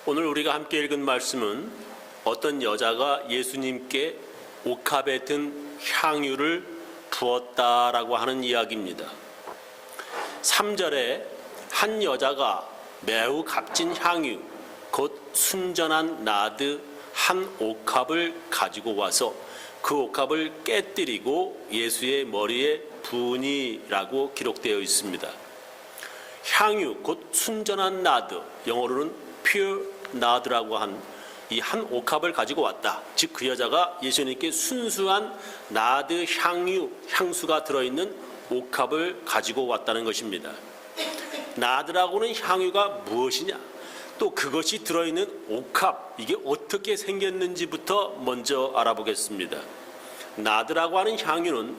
오늘 우리가 함께 읽은 말씀은 어떤 여자가 예수님께 옥합에 든 향유를 부었다라고 하는 이야기입니다. 3절에 한 여자가 매우 값진 향유, 곧 순전한 나드 한 옥합을 가지고 와서 그 옥합을 깨뜨리고 예수의 머리에 부으니라고 기록되어 있습니다. 향유, 곧 순전한 나드, 영어로는 pure na드라고 한 이 한 옥합을 가지고 왔다. 즉 그 여자가 예수님께 순수한 나드 향수가 들어있는 옥합을 가지고 왔다는 것입니다. 나드라고는 향유가 무엇이냐? 또 그것이 들어있는 옥합, 이게 어떻게 생겼는지부터 먼저 알아보겠습니다. 나드라고 하는 향유는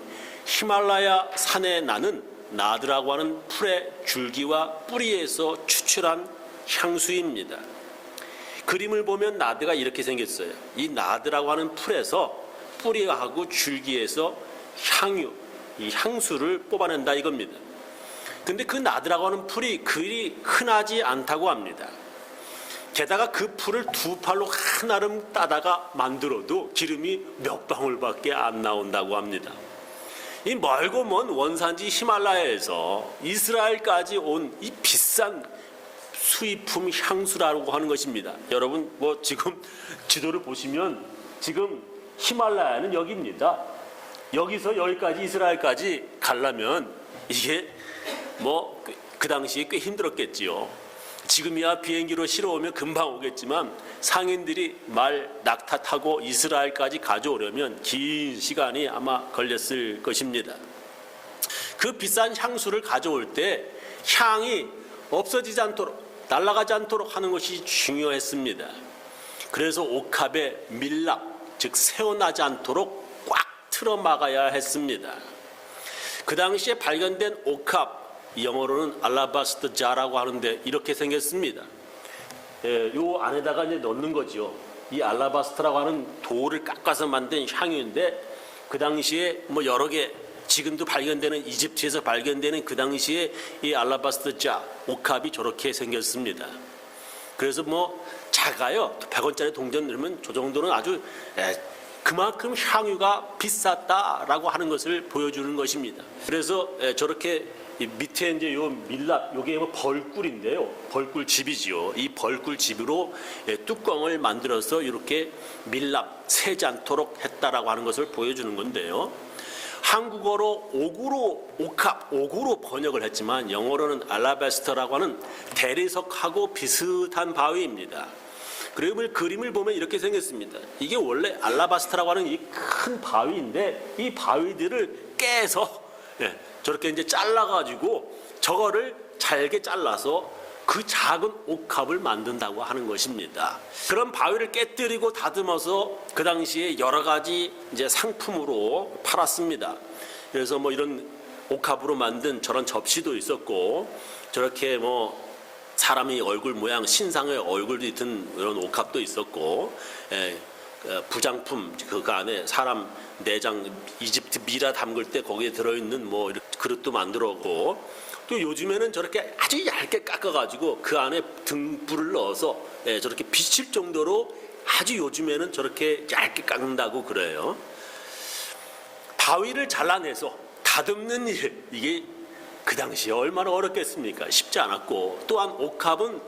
히말라야 산에 나는 나드라고 하는 풀의 줄기와 뿌리에서 추출한 향수입니다. 그림을 보면 나드가 이렇게 생겼어요. 이 나드라고 하는 풀에서 뿌리하고 줄기에서 이 향수를 뽑아낸다 이겁니다. 근데 그 나드라고 하는 풀이 그리 흔하지 않다고 합니다. 게다가 그 풀을 두 팔로 한아름 따다가 만들어도 기름이 몇 방울밖에 안 나온다고 합니다. 이 멀고 먼 원산지 히말라야에서 이스라엘까지 온 이 비싼 수입품 향수라고 하는 것입니다. 여러분 지금 지도를 보시면 지금 히말라야는 여기입니다. 여기서 여기까지 이스라엘까지 가려면 이게 그 당시에 꽤 힘들었겠지요. 지금이야 비행기로 실어오면 금방 오겠지만 상인들이 낙타 타고 이스라엘까지 가져오려면 긴 시간이 아마 걸렸을 것입니다. 그 비싼 향수를 가져올 때 향이 없어지지 않도록, 날아가지 않도록 하는 것이 중요했습니다. 그래서 옥합에 밀랍, 즉 새어나지 않도록 꽉 틀어 막아야 했습니다. 그 당시에 발견된 옥합, 영어로는 알라바스터 자라고 하는데 이렇게 생겼습니다. 요 안에다가 이제 넣는 거죠. 이 알라바스터라고 하는 돌을 깎아서 만든 향유인데 그 당시에 여러 개 지금도 발견되는 이집트에서 발견되는 그 당시에 이 알라바스터 자 옥합이 저렇게 생겼습니다. 그래서 작아요. 100원짜리 동전 넣으면 저 정도는 아주 그만큼 향유가 비쌌다라고 하는 것을 보여주는 것입니다. 그래서 저렇게 밑에 이제 요 밀랍, 요게 벌꿀인데요. 벌꿀집이지요. 이 벌꿀집으로 뚜껑을 만들어서 이렇게 밀랍, 새지 않도록 했다라고 하는 것을 보여주는 건데요. 한국어로 옥으로 번역을 했지만 영어로는 알라바스터라고 하는 대리석하고 비슷한 바위입니다. 그림을 보면 이렇게 생겼습니다. 이게 원래 알라바스터라고 하는 이 큰 바위인데 이 바위들을 깨서 저렇게 이제 잘라가지고 저거를 잘게 잘라서 그 작은 옥합을 만든다고 하는 것입니다. 그런 바위를 깨뜨리고 다듬어서 그 당시에 여러 가지 이제 상품으로 팔았습니다. 그래서 이런 옥합으로 만든 저런 접시도 있었고 저렇게 사람의 얼굴 모양, 신상의 얼굴이 든 이런 옥합도 있었고 부장품 그 안에 사람 내장 이집트 미라 담글 때 거기에 들어있는 그릇도 만들었고 또 요즘에는 저렇게 아주 얇게 깎아가지고 그 안에 등불을 넣어서 저렇게 비칠 정도로 아주 요즘에는 저렇게 얇게 깎는다고 그래요. 바위를 잘라내서 다듬는 일, 이게 그 당시에 얼마나 어렵겠습니까? 쉽지 않았고 또한 옥합은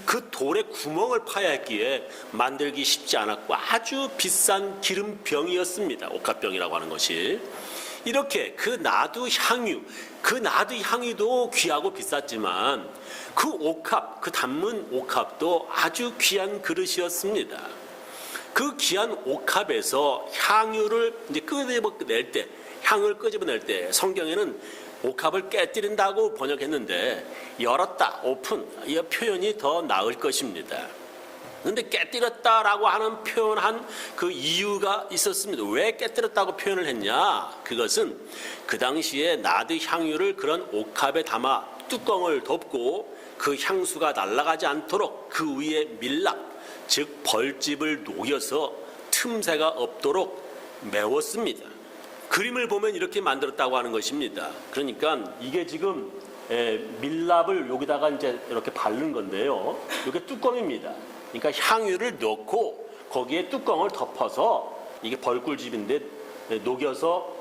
그 돌에 구멍을 파야 했기에 만들기 쉽지 않았고 아주 비싼 기름병이었습니다. 옥합병이라고 하는 것이. 이렇게 그 나드 향유도 귀하고 비쌌지만 그 옥합, 그 담은 옥합도 아주 귀한 그릇이었습니다. 그 귀한 옥합에서 향유를 이제 끄집어낼 때, 향을 끄집어낼 때 성경에는 옥합을 깨뜨린다고 번역했는데 열었다, 오픈, 이 표현이 더 나을 것입니다. 그런데 깨뜨렸다라고 하는 표현한 그 이유가 있었습니다. 왜 깨뜨렸다고 표현을 했냐? 그것은 그 당시에 나드 향유를 그런 옥합에 담아 뚜껑을 덮고 그 향수가 날아가지 않도록 그 위에 밀랍, 즉 벌집을 녹여서 틈새가 없도록 메웠습니다. 그림을 보면 이렇게 만들었다고 하는 것입니다. 그러니까 이게 지금 밀랍을 여기다가 이제 이렇게 바른 건데요. 이게 뚜껑입니다. 그러니까 향유를 넣고 거기에 뚜껑을 덮어서 이게 벌꿀집인데 녹여서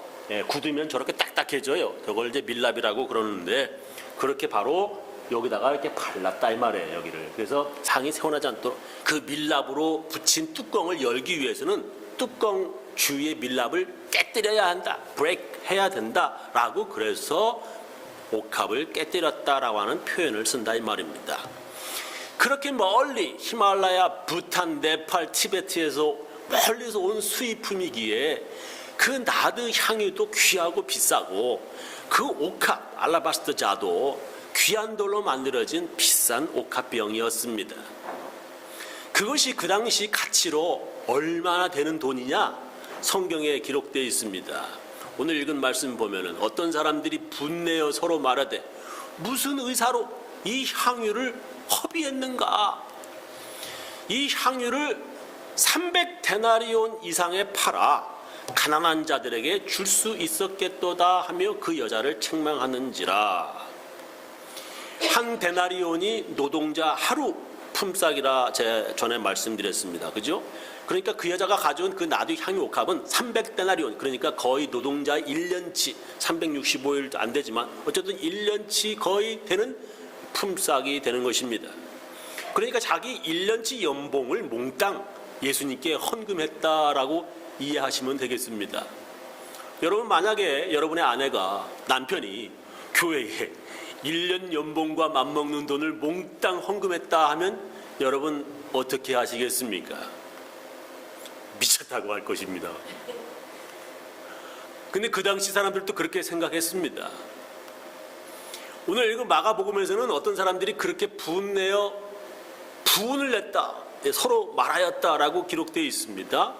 굳으면 저렇게 딱딱해져요. 저걸 이제 밀랍이라고 그러는데 그렇게 바로 여기다가 이렇게 발랐다 이 말이에요. 여기를. 그래서 상이 새어나지 않도록 그 밀랍으로 붙인 뚜껑을 열기 위해서는 뚜껑 주위의 밀랍을 깨뜨려야 한다. 브레이크 해야 된다라고 그래서 옥합을 깨뜨렸다라고 하는 표현을 쓴다 이 말입니다. 그렇게 멀리 히말라야, 부탄, 네팔, 티베트에서 멀리서 온 수입품이기에 그 나드 향유도 귀하고 비싸고 그 옥합 알라바스터 자도 귀한 돌로 만들어진 비싼 옥합병이었습니다. 그것이 그 당시 가치로 얼마나 되는 돈이냐 성경에 기록되어 있습니다. 오늘 읽은 말씀 보면은 어떤 사람들이 분내어 서로 말하되 무슨 의사로 이 향유를 허비했는가? 이 향유를 300데나리온 이상에 팔아 가난한 자들에게 줄 수 있었겠도다 하며 그 여자를 책망하는지라. 한 데나리온이 노동자 하루 품삯이라 제 전에 말씀드렸습니다. 그죠? 그러니까 그 여자가 가져온 그 나드 향유 옥합은 300데나리온, 그러니까 거의 노동자 1년치, 365일도 안 되지만 어쨌든 1년치 거의 되는 품삯이 되는 것입니다. 그러니까 자기 1년치 연봉을 몽땅 예수님께 헌금했다라고 이해하시면 되겠습니다. 여러분, 만약에 여러분의 아내가, 남편이 교회에 1년 연봉과 맞먹는 돈을 몽땅 헌금했다 하면 여러분 어떻게 하시겠습니까? 미쳤다고 할 것입니다. 근데 그 당시 사람들도 그렇게 생각했습니다. 오늘 읽은 마가복음에서는 어떤 사람들이 그렇게 분내어 부은을 냈다, 서로 말하였다라고 기록되어 있습니다.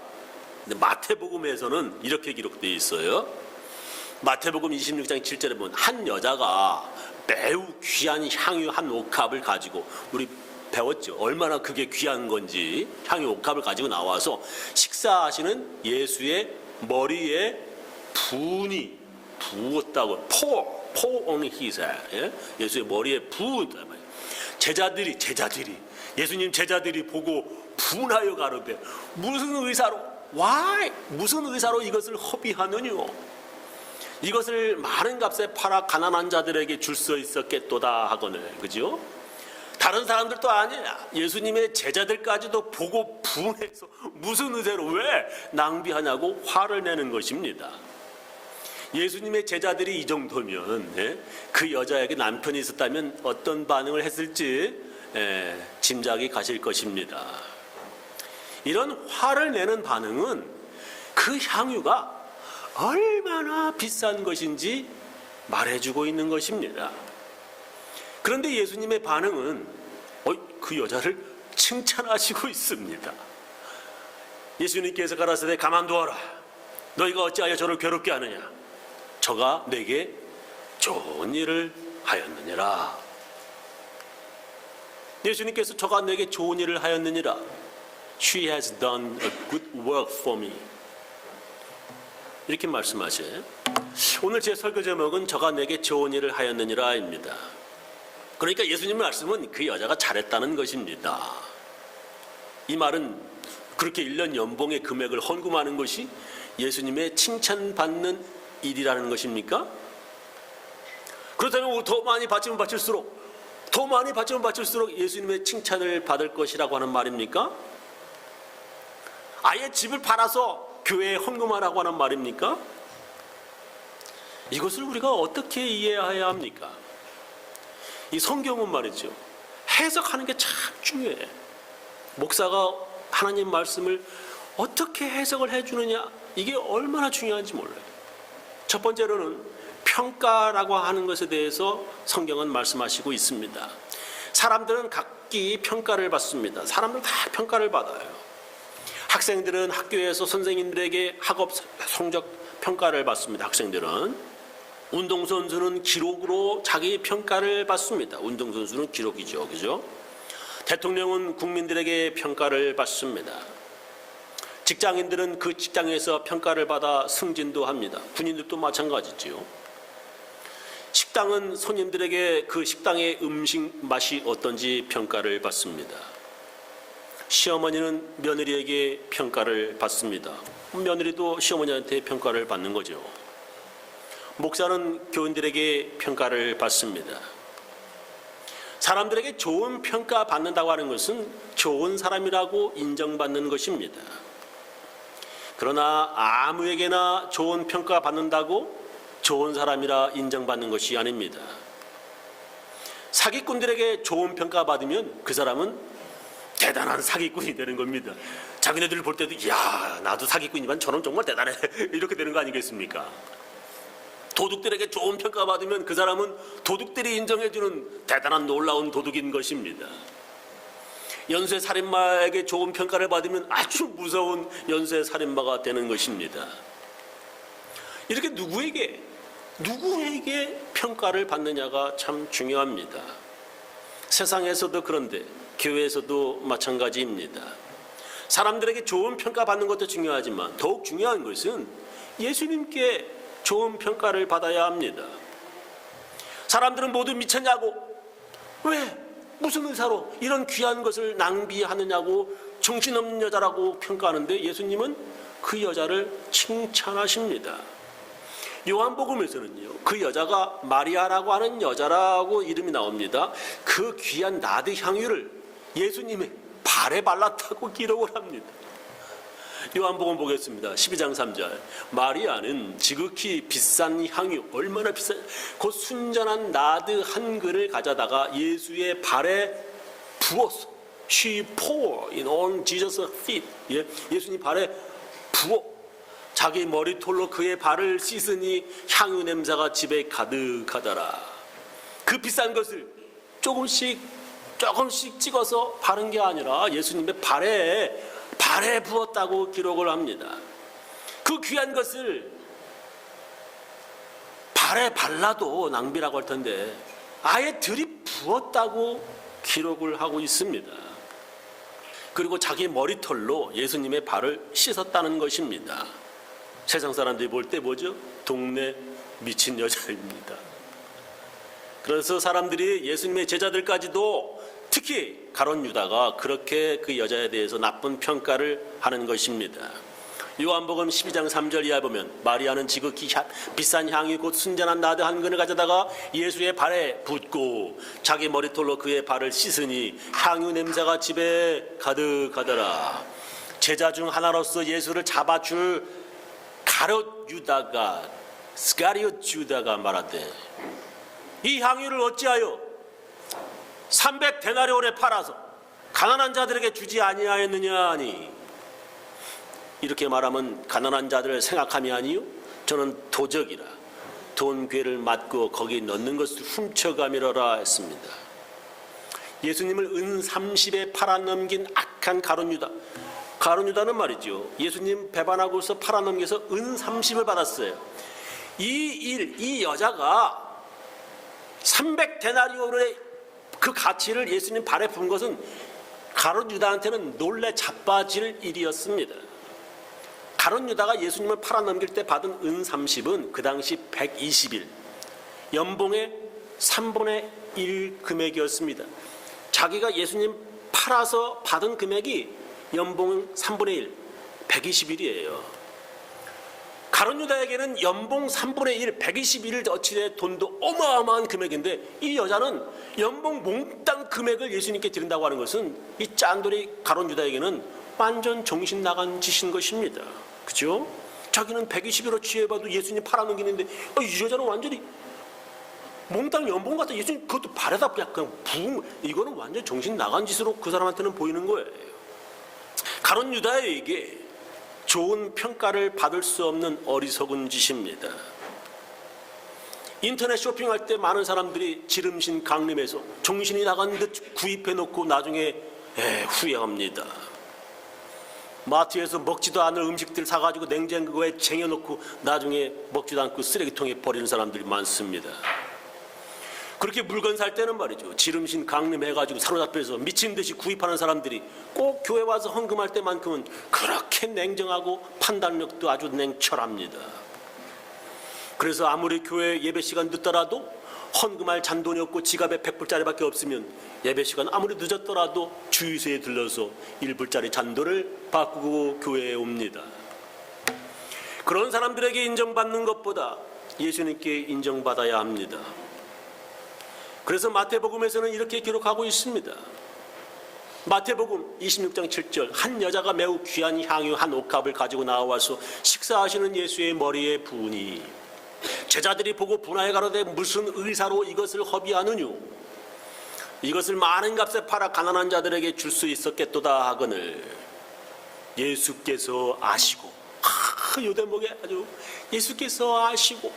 근데 마태복음에서는 이렇게 기록되어 있어요. 마태복음 26장 7절에 보면 한 여자가 매우 귀한 향유 한 옥합을 가지고, 우리 배웠죠. 얼마나 그게 귀한 건지. 향유 옥합을 가지고 나와서 식사하시는 예수의 머리에 분이 부었다고. pour on his head. 예수의 머리에 부었다. 제자들이 예수님 제자들이 보고 분하여 가로되 무슨 의사로, why? 무슨 의사로 이것을 허비하느뇨? 이것을 많은 값에 팔아 가난한 자들에게 줄 수 있었겠도다 하거늘. 그죠? 다른 사람들도 아니야. 예수님의 제자들까지도 보고 분해서 무슨 의사로 왜 낭비하냐고 화를 내는 것입니다. 예수님의 제자들이 이 정도면 그 여자에게 남편이 있었다면 어떤 반응을 했을지 짐작이 가실 것입니다. 이런 화를 내는 반응은 그 향유가 얼마나 비싼 것인지 말해주고 있는 것입니다. 그런데 예수님의 반응은 그 여자를 칭찬하시고 있습니다. 예수님께서 가라사대 가만두어라. 너희가 어찌하여 저를 괴롭게 하느냐? 저가 내게 좋은 일을 하였느니라. 예수님께서 저가 내게 좋은 일을 하였느니라. She has done a good work for me. 이렇게 말씀하셔요. 오늘 제 설교 제목은 저가 내게 좋은 일을 하였느니라입니다. 그러니까 예수님 말씀은 그 여자가 잘했다는 것입니다. 이 말은 그렇게 1년 연봉의 금액을 헌금하는 것이 예수님의 칭찬받는 일이라는 것입니까? 그렇다면 더 많이 바치면 바칠수록 예수님의 칭찬을 받을 것이라고 하는 말입니까? 아예 집을 팔아서 교회에 헌금하라고 하는 말입니까? 이것을 우리가 어떻게 이해해야 합니까? 이 성경은 말이죠, 해석하는 게 참 중요해. 목사가 하나님 말씀을 어떻게 해석을 해주느냐, 이게 얼마나 중요한지 몰라요. 첫 번째로는 평가라고 하는 것에 대해서 성경은 말씀하시고 있습니다. 사람들은 각기 평가를 받습니다. 사람들 다 평가를 받아요. 학생들은 학교에서 선생님들에게 학업 성적 평가를 받습니다. 학생들은. 운동선수는 기록으로 자기 평가를 받습니다. 운동선수는 기록이죠. 그죠? 대통령은 국민들에게 평가를 받습니다. 직장인들은 그 직장에서 평가를 받아 승진도 합니다. 군인들도 마찬가지지요. 식당은 손님들에게 그 식당의 음식 맛이 어떤지 평가를 받습니다. 시어머니는 며느리에게 평가를 받습니다. 며느리도 시어머니한테 평가를 받는 거죠. 목사는 교인들에게 평가를 받습니다. 사람들에게 좋은 평가 받는다고 하는 것은 좋은 사람이라고 인정받는 것입니다. 그러나 아무에게나 좋은 평가 받는다고 좋은 사람이라 인정받는 것이 아닙니다. 사기꾼들에게 좋은 평가 받으면 그 사람은 대단한 사기꾼이 되는 겁니다. 자기네들 볼 때도 야, 나도 사기꾼이지만 저놈 정말 대단해 이렇게 되는 거 아니겠습니까? 도둑들에게 좋은 평가 받으면 그 사람은 도둑들이 인정해주는 대단한 놀라운 도둑인 것입니다. 연쇄 살인마에게 좋은 평가를 받으면 아주 무서운 연쇄 살인마가 되는 것입니다. 이렇게 누구에게 평가를 받느냐가 참 중요합니다. 세상에서도 그런데 교회에서도 마찬가지입니다. 사람들에게 좋은 평가 받는 것도 중요하지만 더욱 중요한 것은 예수님께 좋은 평가를 받아야 합니다. 사람들은 모두 미쳤냐고, 왜 무슨 의사로 이런 귀한 것을 낭비하느냐고 정신없는 여자라고 평가하는데 예수님은 그 여자를 칭찬하십니다. 요한복음에서는요, 그 여자가 마리아라고 하는 여자라고 이름이 나옵니다. 그 귀한 나드 향유를 예수님의 발에 발랐다고 기록을 합니다. 요한복음 보겠습니다. 12장 3절. 마리아는 지극히 비싼 향유, 얼마나 비싼, 그 순전한 나드 한 근을 가져다가 예수의 발에 부었어. She poured on Jesus' feet. 예수님 발에 부어 자기 머리털로 그의 발을 씻으니 향유 냄새가 집에 가득하더라. 그 비싼 것을 조금씩 찍어서 바른 게 아니라 예수님의 발에 부었다고 기록을 합니다. 그 귀한 것을 발에 발라도 낭비라고 할 텐데 아예 들이부었다고 기록을 하고 있습니다. 그리고 자기 머리털로 예수님의 발을 씻었다는 것입니다. 세상 사람들이 볼 때 뭐죠? 동네 미친 여자입니다. 그래서 사람들이 예수님의 제자들까지도 특히 가룟 유다가 그렇게 그 여자에 대해서 나쁜 평가를 하는 것입니다. 요한복음 12장 3절 이하에 보면 마리아는 지극히 비싼 향이 곧 순전한 나드 한 근을 가져다가 예수의 발에 붓고 자기 머리털로 그의 발을 씻으니 향유 냄새가 집에 가득하더라. 제자 중 하나로서 예수를 잡아줄 가룟 유다가 스가리옷 유다가 말하되 이 향유를 어찌하여 300데나리온에 팔아서 가난한 자들에게 주지 아니하였느냐 하니, 이렇게 말하면 가난한 자들을 생각함이 아니요 저는 도적이라 돈 괴를 맞고 거기 넣는 것을 훔쳐가미러라 했습니다. 예수님을 은 30에 팔아넘긴 악한 가룟 유다는 말이죠, 예수님 배반하고서 팔아넘겨서 은 30을 받았어요. 이 여자가 300데나리온의 그 가치를 예수님 발에 분 것은 가룟 유다한테는 놀래 자빠질 일이었습니다. 가룟 유다가 예수님을 팔아넘길 때 받은 은 30은 그 당시 120일, 연봉의 3분의 1 금액이었습니다. 자기가 예수님 팔아서 받은 금액이 연봉 3분의 1, 120일이에요. 가룟 유다에게는 연봉 3분의 1, 121일 어치의 돈도 어마어마한 금액인데 이 여자는 연봉 몽땅 금액을 예수님께 드린다고 하는 것은 이 짠돌이 가룟 유다에게는 완전 정신 나간 짓인 것입니다. 그죠? 자기는 120일로 취해봐도 예수님 팔아넘기는데 이 여자는 완전히 몽땅 연봉 같은 예수님 그것도 발에다 약간 부은, 이거는 완전 정신 나간 짓으로 그 사람한테는 보이는 거예요. 가룟 유다에게 좋은 평가를 받을 수 없는 어리석은 짓입니다. 인터넷 쇼핑할 때 많은 사람들이 지름신 강림해서 정신이 나간 듯 구입해놓고 나중에 후회합니다. 마트에서 먹지도 않을 음식들 사가지고 냉장고에 쟁여놓고 나중에 먹지도 않고 쓰레기통에 버리는 사람들이 많습니다. 그렇게 물건 살 때는 말이죠, 지름신 강림해가지고 사로잡혀서 미친 듯이 구입하는 사람들이 꼭 교회 와서 헌금할 때만큼은 그렇게 냉정하고 판단력도 아주 냉철합니다. 그래서 아무리 교회 예배 시간 늦더라도 헌금할 잔돈이 없고 지갑에 100불짜리밖에 없으면 예배 시간 아무리 늦었더라도 주유소에 들러서 1불짜리 잔돈을 바꾸고 교회에 옵니다. 그런 사람들에게 인정받는 것보다 예수님께 인정받아야 합니다. 그래서 마태복음에서는 이렇게 기록하고 있습니다. 마태복음 26장 7절, 한 여자가 매우 귀한 향유 한 옥합을 가지고 나와서 식사하시는 예수의 머리에 부으니 제자들이 보고 분하여 가로되 무슨 의사로 이것을 허비하느뇨? 이것을 많은 값에 팔아 가난한 자들에게 줄 수 있었겠도다 하거늘 예수께서 아시고, 요 대목에 아주 예수께서 아시고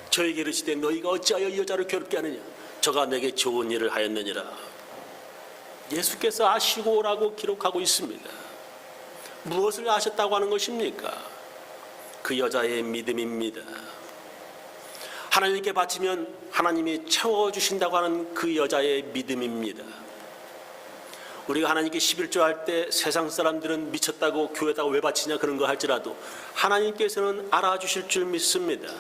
저에게 이르시되 너희가 어찌하여 이 여자를 괴롭게 하느냐? 저가 내게 좋은 일을 하였느니라. 예수께서 아시고라고 기록하고 있습니다. 무엇을 아셨다고 하는 것입니까? 그 여자의 믿음입니다. 하나님께 바치면 하나님이 채워주신다고 하는 그 여자의 믿음입니다. 우리가 하나님께 11조 할 때 세상 사람들은 미쳤다고 교회에다가 왜 바치냐 그런 거 할지라도 하나님께서는 알아주실 줄 믿습니다.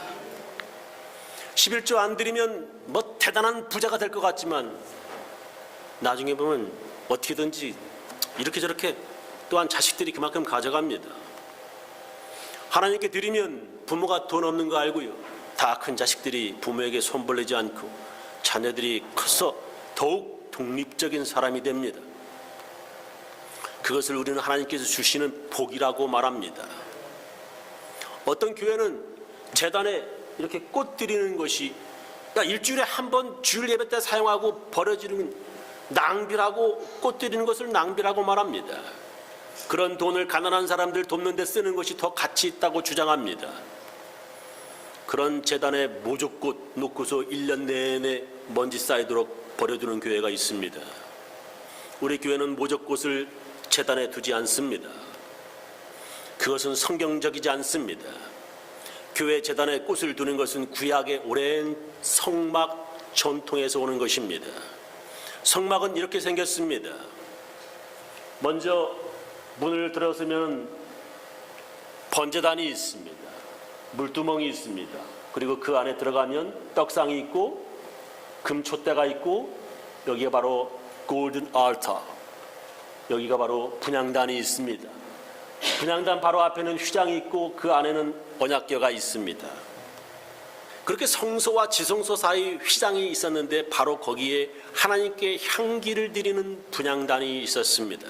11조 안 드리면 뭐 대단한 부자가 될 것 같지만 나중에 보면 어떻게든지 이렇게 저렇게 또한 자식들이 그만큼 가져갑니다. 하나님께 드리면 부모가 돈 없는 거 알고요. 다 큰 자식들이 부모에게 손 벌리지 않고 자녀들이 커서 더욱 독립적인 사람이 됩니다. 그것을 우리는 하나님께서 주시는 복이라고 말합니다. 어떤 교회는 제단에 이렇게 꽃 드리는 것이 일주일에 한 번 주일 예배 때 사용하고 버려지는 낭비라고, 꽃 드리는 것을 낭비라고 말합니다. 그런 돈을 가난한 사람들 돕는 데 쓰는 것이 더 가치 있다고 주장합니다. 그런 재단에 모조꽃 놓고서 1년 내내 먼지 쌓이도록 버려두는 교회가 있습니다. 우리 교회는 모조꽃을 재단에 두지 않습니다. 그것은 성경적이지 않습니다. 교회 재단에 꽃을 두는 것은 구약의 오랜 성막 전통에서 오는 것입니다. 성막은 이렇게 생겼습니다. 먼저 문을 들어서면 번제단이 있습니다. 물두멍이 있습니다. 그리고 그 안에 들어가면 떡상이 있고 금촛대가 있고 여기가 바로 골든 알터, 여기가 바로 분향단이 있습니다. 분향단 바로 앞에는 휘장이 있고 그 안에는 언약궤가 있습니다. 그렇게 성소와 지성소 사이 휘장이 있었는데 바로 거기에 하나님께 향기를 드리는 분향단이 있었습니다.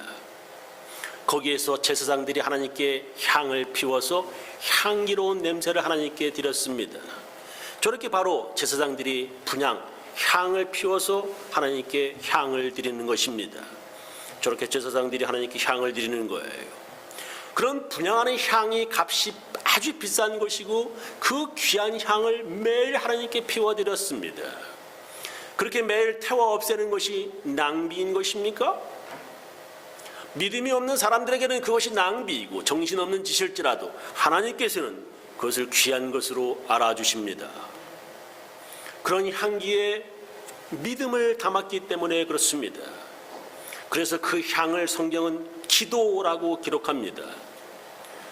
거기에서 제사장들이 하나님께 향을 피워서 향기로운 냄새를 하나님께 드렸습니다. 저렇게 바로 제사장들이 분향, 향을 피워서 하나님께 향을 드리는 것입니다. 저렇게 제사장들이 하나님께 향을 드리는 거예요. 그런 분향하는 향이 값이 아주 비싼 것이고 그 귀한 향을 매일 하나님께 피워드렸습니다. 그렇게 매일 태워 없애는 것이 낭비인 것입니까? 믿음이 없는 사람들에게는 그것이 낭비이고 정신없는 짓일지라도 하나님께서는 그것을 귀한 것으로 알아주십니다. 그런 향기에 믿음을 담았기 때문에 그렇습니다. 그래서 그 향을 성경은 기도라고 기록합니다.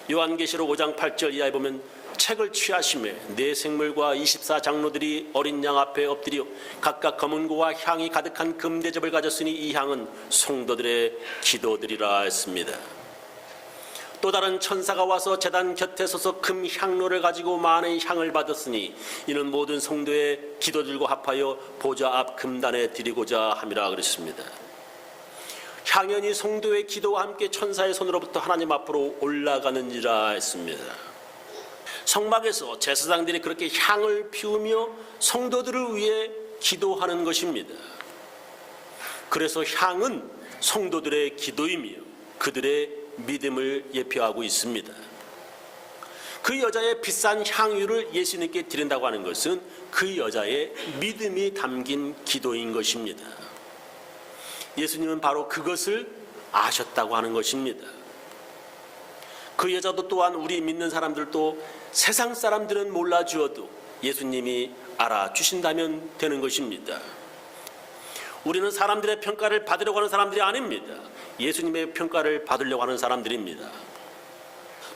요한계시록 5장 8절 이하에 보면 책을 취하심에 네 생물과 24장로들이 어린 양 앞에 엎드려 각각 검은고와 향이 가득한 금대접을 가졌으니 이 향은 성도들의 기도들이라 했습니다. 또 다른 천사가 와서 제단 곁에 서서 금 향로를 가지고 많은 향을 받았으니 이는 모든 성도의 기도들과 합하여 보좌 앞 금단에 드리고자 함이라 그랬습니다. 향연이 성도의 기도와 함께 천사의 손으로부터 하나님 앞으로 올라가는지라 했습니다. 성막에서 제사장들이 그렇게 향을 피우며 성도들을 위해 기도하는 것입니다. 그래서 향은 성도들의 기도이며 그들의 믿음을 예표하고 있습니다. 그 여자의 비싼 향유를 예수님께 드린다고 하는 것은 그 여자의 믿음이 담긴 기도인 것입니다. 예수님은 바로 그것을 아셨다고 하는 것입니다. 그 여자도 또한 우리 믿는 사람들도 세상 사람들은 몰라주어도 예수님이 알아주신다면 되는 것입니다. 우리는 사람들의 평가를 받으려고 하는 사람들이 아닙니다. 예수님의 평가를 받으려고 하는 사람들입니다.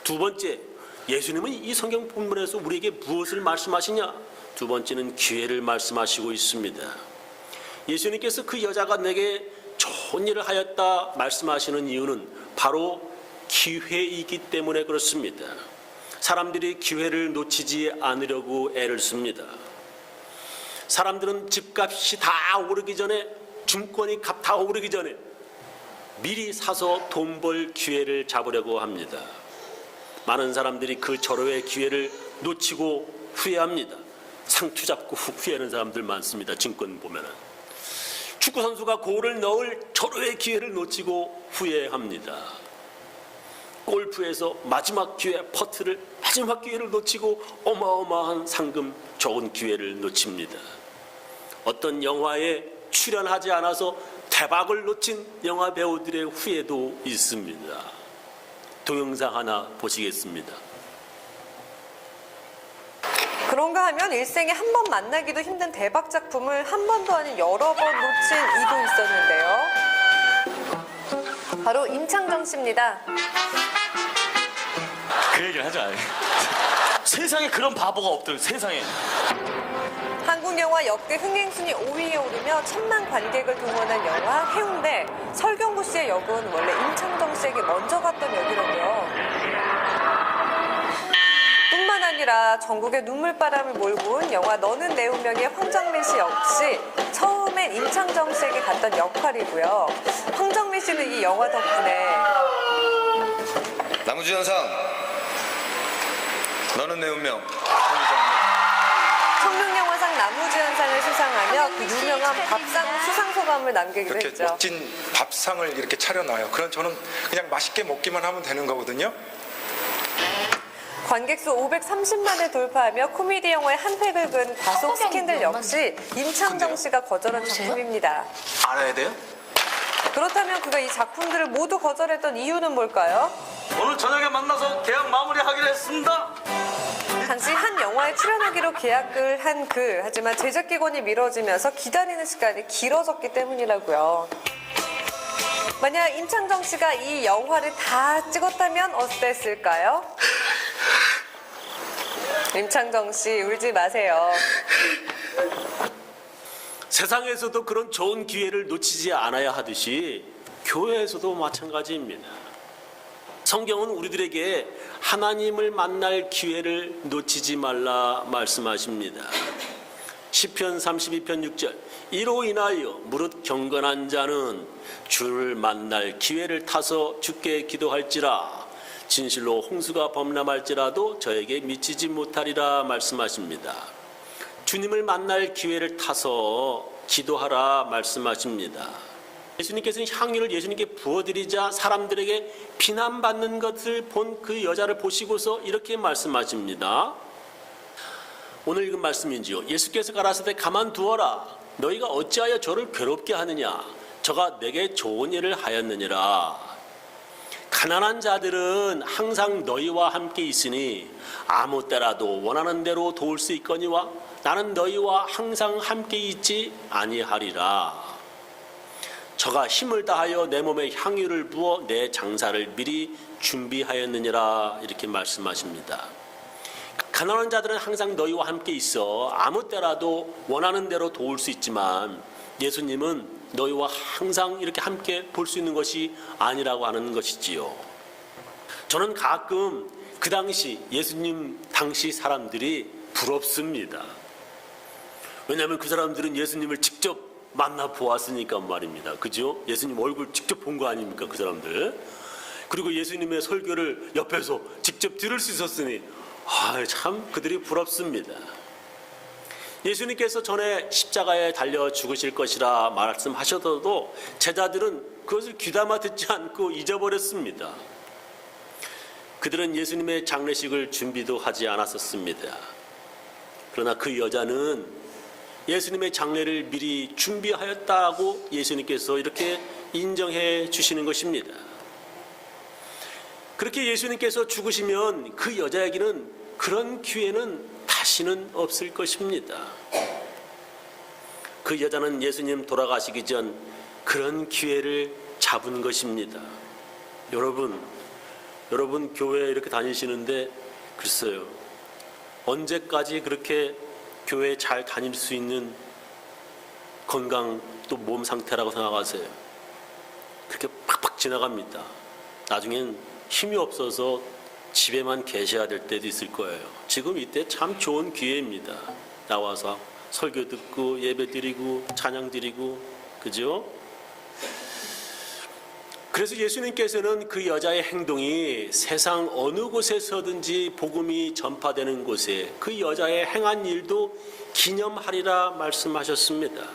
두 번째, 예수님은 이 성경 본문에서 우리에게 무엇을 말씀하시냐? 두 번째는 기회를 말씀하시고 있습니다. 예수님께서 그 여자가 내게 좋은 일을 하였다 말씀하시는 이유는 바로 기회이기 때문에 그렇습니다. 사람들이 기회를 놓치지 않으려고 애를 씁니다. 사람들은 집값이 다 오르기 전에, 중권이 값 다 오르기 전에 미리 사서 돈 벌 기회를 잡으려고 합니다. 많은 사람들이 그 절호의 기회를 놓치고 후회합니다. 상투 잡고 후회하는 사람들 많습니다. 증권 보면은. 축구 선수가 골을 넣을 절호의 기회를 놓치고 후회합니다. 골프에서 마지막 기회, 퍼트를 마지막 기회를 놓치고 어마어마한 상금, 좋은 기회를 놓칩니다. 어떤 영화에 출연하지 않아서 대박을 놓친 영화 배우들의 후회도 있습니다. 동영상 하나 보시겠습니다. 그런가 하면 일생에 한 번 만나기도 힘든 대박 작품을 한 번도 아닌 여러 번 놓친 이도 있었는데요. 바로 임창정 씨입니다. 그 얘기를 하지 않아요. 세상에 그런 바보가 없더라고요. 세상에. 한국 영화 역대 흥행순위 5위에 오르며 1000만 관객을 동원한 영화 해운대. 설경구 씨의 역은 원래 임창정 씨에게 먼저 갔던 역이라고요. 뿐만 아니라 전국에 눈물바람을 몰고 온 영화 너는 내 운명의 황정민 씨 역시 처음엔 임창정 씨에게 갔던 역할이고요. 황정민 씨는 이 영화 덕분에 나무주연상 너는 내 운명 청룡영화상 나무주연상을 수상하며 그 유명한 밥상 수상소감을 남기기도 이렇게 했죠. 멋진 밥상을 이렇게 차려놔요. 그럼 저는 그냥 맛있게 먹기만 하면 되는 거거든요. 관객수 530만을 돌파하며 코미디 영화의 한 획을 그은 과속 스캔들 역시 임창정 씨가 거절한 작품입니다. 알아야 돼요? 그렇다면 그가 이 작품들을 모두 거절했던 이유는 뭘까요? 오늘 저녁에 만나서 계약 마무리하기로 했습니다. 당시 한 영화에 출연하기로 계약을 한 하지만 제작 기간이 미뤄지면서 기다리는 시간이 길어졌기 때문이라고요. 만약 임창정 씨가 이 영화를 다 찍었다면 어땠을까요? 임창정 씨 울지 마세요. 세상에서도 그런 좋은 기회를 놓치지 않아야 하듯이 교회에서도 마찬가지입니다. 성경은 우리들에게 하나님을 만날 기회를 놓치지 말라 말씀하십니다. 시편 32편 6절 이로 인하여 무릇 경건한 자는 주를 만날 기회를 타서 주께 기도할지라 진실로 홍수가 범람할지라도 저에게 미치지 못하리라 말씀하십니다. 주님을 만날 기회를 타서 기도하라 말씀하십니다. 예수님께서는 향유를 예수님께 부어드리자 사람들에게 비난받는 것을 본 그 여자를 보시고서 이렇게 말씀하십니다. 오늘 읽은 말씀인지요. 예수께서 가라사대 가만두어라. 너희가 어찌하여 저를 괴롭게 하느냐. 저가 내게 좋은 일을 하였느니라. 가난한 자들은 항상 너희와 함께 있으니 아무 때라도 원하는 대로 도울 수 있거니와 나는 너희와 항상 함께 있지 아니하리라. 저가 힘을 다하여 내 몸에 향유를 부어 내 장사를 미리 준비하였느니라 이렇게 말씀하십니다. 가난한 자들은 항상 너희와 함께 있어 아무 때라도 원하는 대로 도울 수 있지만 예수님은 너희와 항상 이렇게 함께 볼 수 있는 것이 아니라고 하는 것이지요. 저는 가끔 그 당시 예수님 당시 사람들이 부럽습니다. 왜냐하면 그 사람들은 예수님을 직접 만나 보았으니까 말입니다. 그죠? 예수님 얼굴 직접 본 거 아닙니까? 그 사람들. 그리고 예수님의 설교를 옆에서 직접 들을 수 있었으니 참 그들이 부럽습니다. 예수님께서 전에 십자가에 달려 죽으실 것이라 말씀하셔도 제자들은 그것을 귀담아 듣지 않고 잊어버렸습니다. 그들은 예수님의 장례식을 준비도 하지 않았었습니다. 그러나 그 여자는 예수님의 장례를 미리 준비하였다고 예수님께서 이렇게 인정해 주시는 것입니다. 그렇게 예수님께서 죽으시면 그 여자에게는 그런 기회는 다시는 없을 것입니다. 그 여자는 예수님 돌아가시기 전 그런 기회를 잡은 것입니다. 여러분 교회에 이렇게 다니시는데 글쎄요. 언제까지 그렇게 교회 잘 다닐 수 있는 건강 또 몸 상태라고 생각하세요. 그렇게 팍팍 지나갑니다. 나중엔 힘이 없어서 집에만 계셔야 될 때도 있을 거예요. 지금 이때 참 좋은 기회입니다. 나와서 설교 듣고 예배 드리고 찬양 드리고, 그죠? 그래서 예수님께서는 그 여자의 행동이 세상 어느 곳에서든지 복음이 전파되는 곳에 그 여자의 행한 일도 기념하리라 말씀하셨습니다.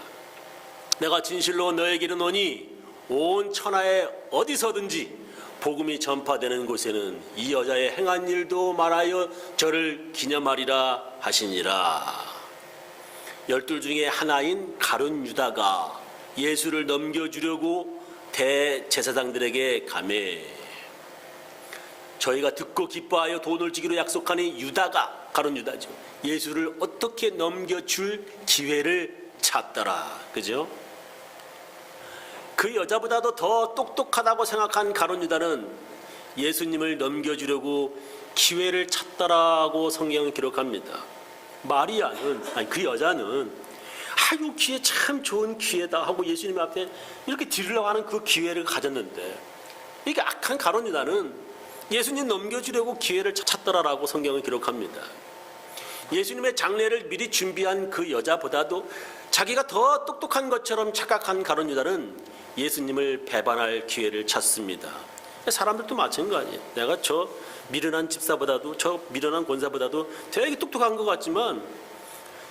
내가 진실로 너에게 이르노니 온 천하에 어디서든지 복음이 전파되는 곳에는 이 여자의 행한 일도 말하여 저를 기념하리라 하시니라. 12 중에 하나인 가룟 유다가 예수를 넘겨주려고 대제사장들에게 가매 저희가 듣고 기뻐하여 돈을 주기로 약속하니 유다가, 가룟 유다죠, 예수를 어떻게 넘겨줄 기회를 찾더라. 그죠? 그 여자보다도 더 똑똑하다고 생각한 가룟 유다는 예수님을 넘겨주려고 기회를 찾더라고 성경은 기록합니다. 마리아는, 아니 그 여자는 아유 기회 참 좋은 기회다 하고 예수님 앞에 이렇게 드리려고 하는 그 기회를 가졌는데, 이게 악한 가룟 유다는 예수님 넘겨주려고 기회를 찾더라라고 성경은 기록합니다. 예수님의 장례를 미리 준비한 그 여자보다도 자기가 더 똑똑한 것처럼 착각한 가룟 유다는 예수님을 배반할 기회를 찾습니다. 사람들도 마찬가지예요. 내가 저 미련한 집사보다도, 저 미련한 권사보다도 되게 똑똑한 것 같지만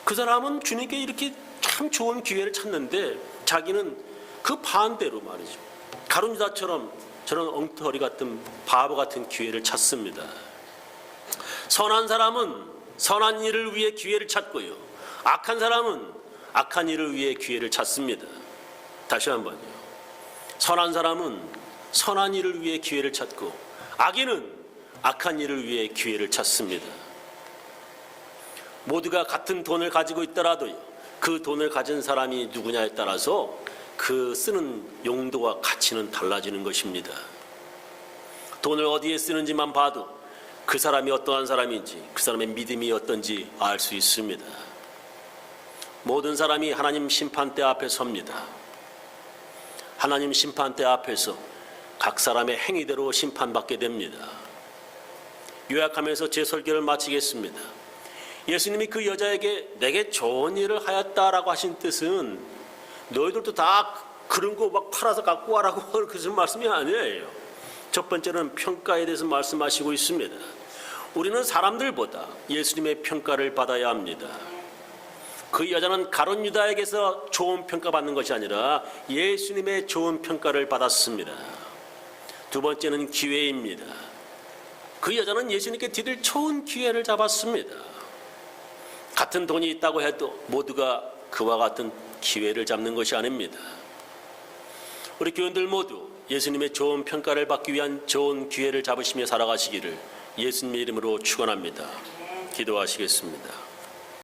그 사람은 주님께 이렇게 참 좋은 기회를 찾는데 자기는 그 반대로 말이죠, 가룟 유다처럼 저런 엉터리 같은 바보 같은 기회를 찾습니다. 선한 사람은 선한 일을 위해 기회를 찾고요, 악한 사람은 악한 일을 위해 기회를 찾습니다. 다시 한번요. 선한 사람은 선한 일을 위해 기회를 찾고 악인은 악한 일을 위해 기회를 찾습니다. 모두가 같은 돈을 가지고 있더라도요, 그 돈을 가진 사람이 누구냐에 따라서 그 쓰는 용도와 가치는 달라지는 것입니다. 돈을 어디에 쓰는지만 봐도 그 사람이 어떠한 사람인지, 그 사람의 믿음이 어떤지 알 수 있습니다. 모든 사람이 하나님 심판대 앞에 섭니다. 하나님 심판대 앞에서 각 사람의 행위대로 심판받게 됩니다. 요약하면서 제 설교를 마치겠습니다. 예수님이 그 여자에게 내게 좋은 일을 하였다라고 하신 뜻은 너희들도 다 그런 거 막 팔아서 갖고 와라고 그런 말씀이 아니에요. 첫 번째는 평가에 대해서 말씀하시고 있습니다. 우리는 사람들보다 예수님의 평가를 받아야 합니다. 그 여자는 가룟 유다에게서 좋은 평가받는 것이 아니라 예수님의 좋은 평가를 받았습니다. 두 번째는 기회입니다. 그 여자는 예수님께 드릴 좋은 기회를 잡았습니다. 같은 돈이 있다고 해도 모두가 그와 같은 기회를 잡는 것이 아닙니다. 우리 교인들 모두 예수님의 좋은 평가를 받기 위한 좋은 기회를 잡으시며 살아가시기를 예수님의 이름으로 축원합니다. 기도하시겠습니다.